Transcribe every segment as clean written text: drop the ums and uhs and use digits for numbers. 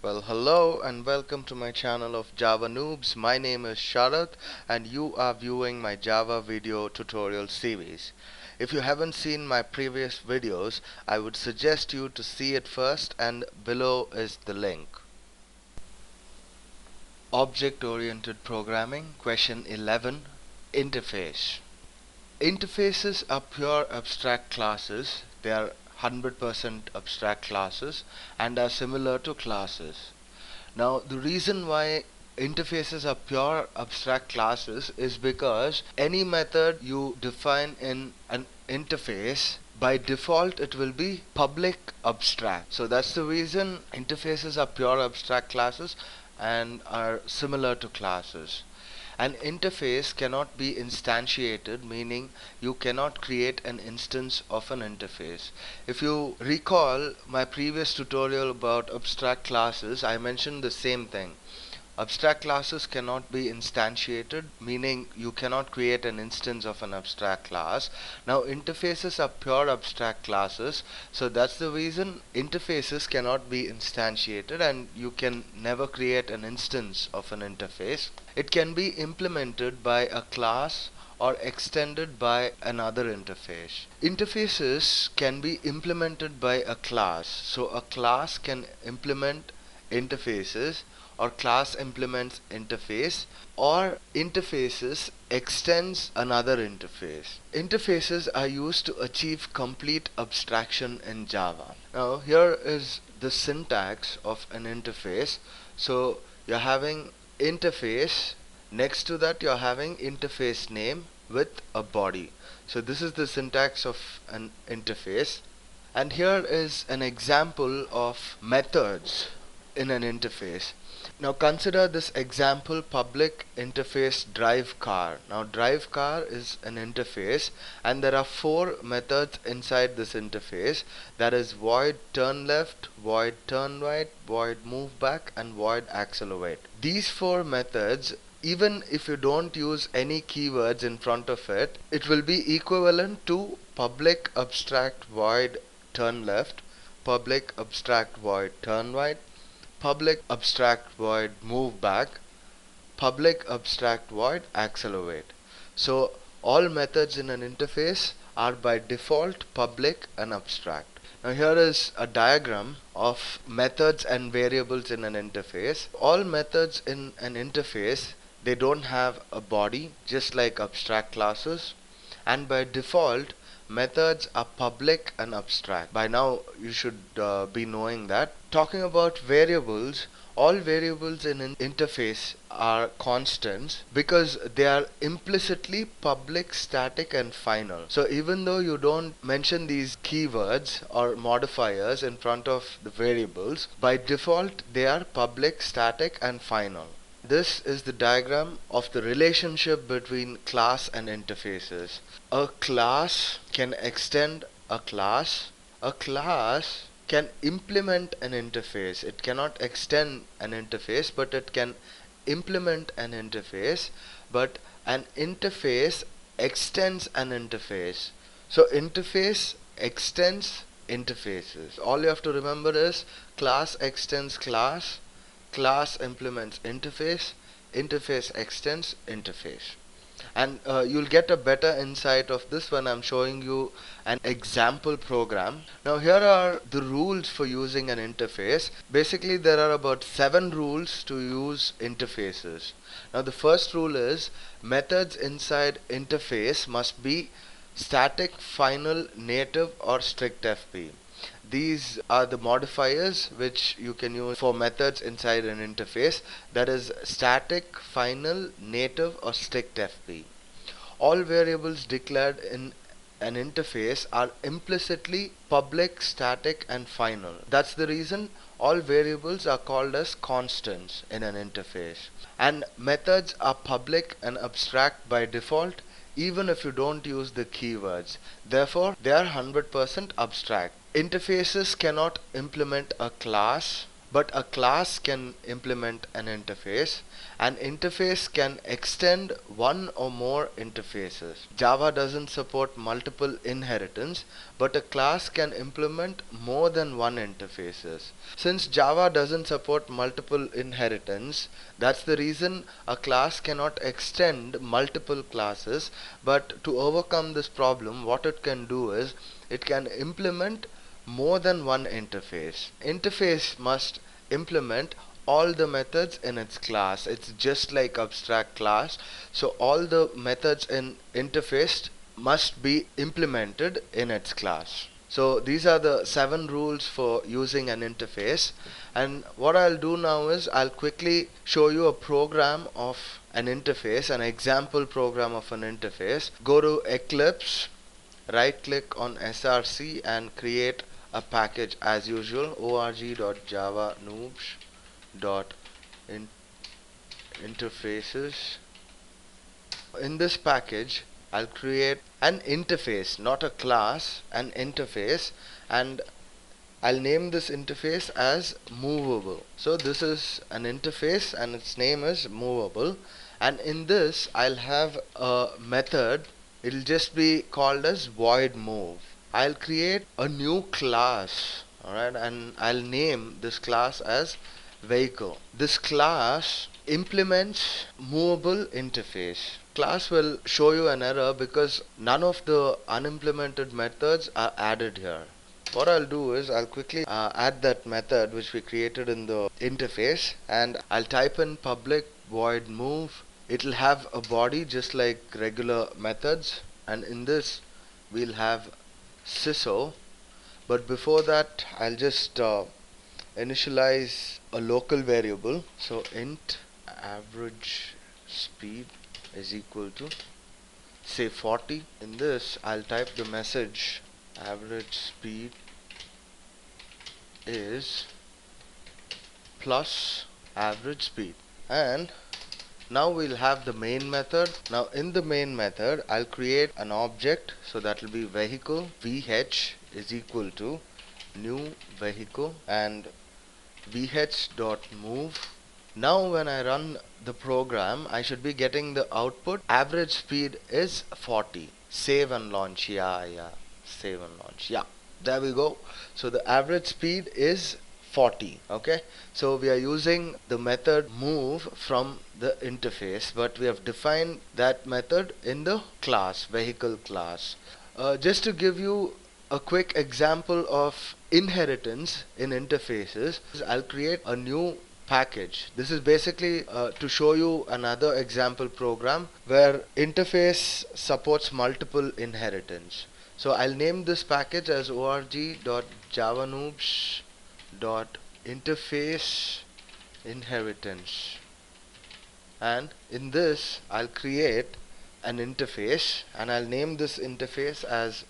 Well, hello and welcome to my channel of Java Noobs. My name is Sharath and you are viewing my Java video tutorial series. If you haven't seen my previous videos, I would suggest you to see it first, and below is the link. Object-oriented programming, question 11, interface. Interfaces are pure abstract classes. They are 100% abstract classes and are similar to classes. Now, the reason why interfaces are pure abstract classes is because any method you define in an interface, by default it will be public abstract. So that's the reason interfaces are pure abstract classes and are similar to classes. An interface cannot be instantiated, meaning you cannot create an instance of an interface. If you recall my previous tutorial about abstract classes, I mentioned the same thing. Abstract classes cannot be instantiated, meaning you cannot create an instance of an abstract class. Now interfaces are pure abstract classes, so that's the reason interfaces cannot be instantiated and you can never create an instance of an interface. It can be implemented by a class or extended by another interface. Interfaces can be implemented by a class, so a class can implement interfaces, or class implements interface, or interfaces extends another interface. Interfaces are used to achieve complete abstraction in Java. Now here is the syntax of an interface. So you're having interface, next to that you're having interface name with a body. So this is the syntax of an interface, and here is an example of methods in an interface. Now consider this example: public interface drive car. Now drive car is an interface and there are four methods inside this interface, that is void turn left, void turn right, void move back, and void accelerate. These four methods, even if you don't use any keywords in front of it, it will be equivalent to public abstract void turn left, public abstract void turn right, public abstract void move back, public abstract void accelerate. So all methods in an interface are by default public and abstract. Now here is a diagram of methods and variables in an interface. All methods in an interface, they don't have a body, just like abstract classes, and by default methods are public and abstract. By now you should be knowing that. Talking about variables, all variables in an interface are constants because they are implicitly public, static, and final. So even though you don't mention these keywords or modifiers in front of the variables, by default they are public, static, and final. This is the diagram of the relationship between class and interfaces. A class can extend a class. A class can implement an interface. It cannot extend an interface, but it can implement an interface. But an interface extends an interface. So interface extends interfaces. All you have to remember is class extends class, class implements interface, interface extends interface. And you'll get a better insight of this when I'm showing you an example program. Now here are the rules for using an interface. Basically there are about 7 rules to use interfaces. Now the first rule is methods inside interface must be static, final, native, or strict FP. These are the modifiers which you can use for methods inside an interface, that is static, final, native, or strict FP. All variables declared in an interface are implicitly public, static, and final. That's the reason all variables are called as constants in an interface. And methods are public and abstract by default, even if you don't use the keywords. Therefore, they are 100% abstract. Interfaces cannot implement a class but a class can implement an interface. An interface can extend one or more interfaces. Java doesn't support multiple inheritance, but a class can implement more than one interfaces. Since Java doesn't support multiple inheritance, that's the reason a class cannot extend multiple classes. But to overcome this problem, what it can do is it can implement more than one interface. Interface must implement all the methods in its class. It's just like abstract class. So all the methods in interface must be implemented in its class. So these are the 7 rules for using an interface. And what I'll do now is I'll quickly show you a program of an interface, an example program of an interface. Go to Eclipse, right click on src and create a package as usual, org.javanoobs.interfaces. In this package I'll create an interface, not a class, an interface, and I'll name this interface as movable. So this is an interface and its name is movable, and in this I'll have a method. It'll just be called as void move. I'll create a new class, alright, and I'll name this class as vehicle. This class implements movable interface. Class will show you an error because none of the unimplemented methods are added here. What I'll do is I'll quickly add that method which we created in the interface, and I'll type in public void move. It'll have a body just like regular methods, and in this we'll have sysO. But before that I'll just initialize a local variable. So int average speed is equal to, say, 40. In this I'll type the message average speed is plus average speed, and now we'll have the main method. Now in the main method I'll create an object, so that will be vehicle. VH is equal to new vehicle and vh.move. Now when I run the program, I should be getting the output average speed is 40. Save and launch. Yeah, save and launch. Yeah, there we go. So the average speed is 40. Okay, so we are using the method move from the interface, but we have defined that method in the class, vehicle class. Just to give you a quick example of inheritance in interfaces, I'll create a new package. This is basically to show you another example program where interface supports multiple inheritance. So I'll name this package as org.javanoobs.interface inheritance, and in this I'll create an interface and I'll name this interface as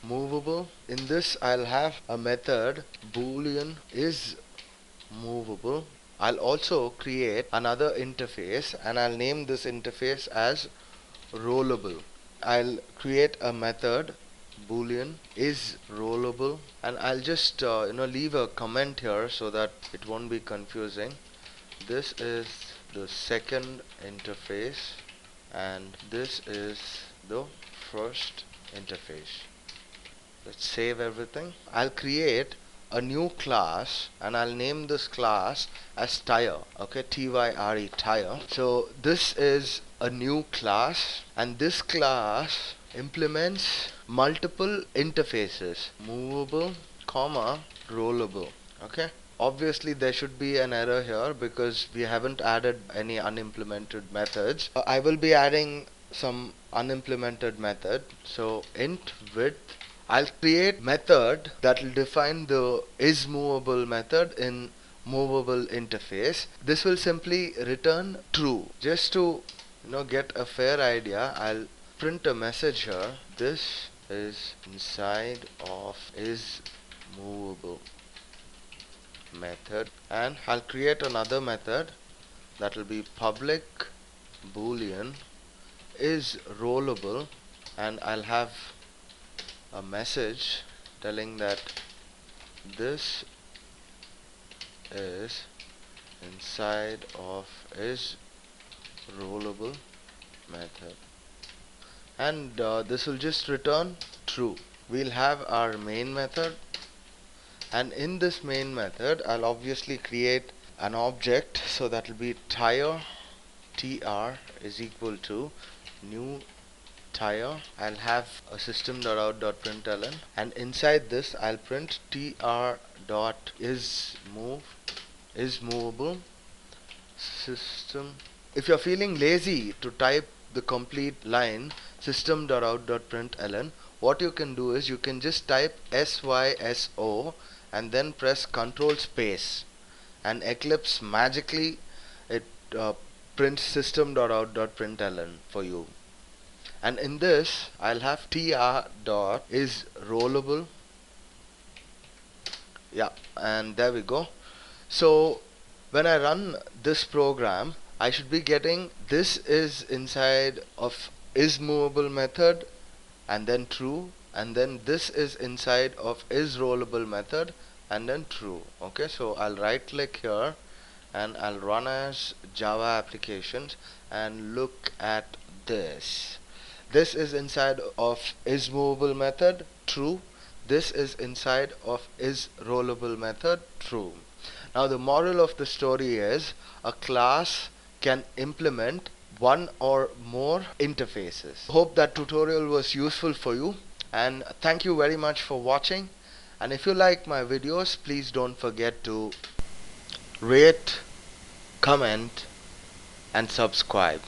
movable. In this I'll have a method boolean is movable. I'll also create another interface and I'll name this interface as rollable. I'll create a method boolean is rollable, and I'll just leave a comment here so that it won't be confusing. This is the second interface and this is the first interface. Let's save everything. I'll create a new class and I'll name this class as tire. Okay, tyre, tire. So this is a new class and this class implements multiple interfaces, movable, comma, rollable. Okay, obviously there should be an error here because we haven't added any unimplemented methods. I will be adding some unimplemented method. So int width, I'll create method that will define the isMovable method in movable interface. This will simply return true. Just to get a fair idea, I'll print a message here. This is inside of isMovable method, and I'll create another method that will be public boolean is rollable, and I'll have a message telling that this is inside of is rollable method, and this will just return true. We'll have our main method, and in this main method I'll obviously create an object, so that will be tire. Tr is equal to new tire. I'll have a system.out.println, and inside this I'll print tr dot is movable system. If you're feeling lazy to type the complete line system.out.println, what you can do is you can just type syso and then press control space, and Eclipse magically it prints system.out.println for you. And in this I'll have tr dot is rollable. Yeah, and there we go. So when I run this program, I should be getting this is inside of is movable method and then true, and then this is inside of is rollable method and then true. Okay, so I'll right click here and I'll run as Java applications and look at this. This is inside of is movable method, true. This is inside of is rollable method, true. Now the moral of the story is a class can implement one or more interfaces. Hope that tutorial was useful for you, and thank you very much for watching. And if you like my videos, please don't forget to rate, comment and subscribe.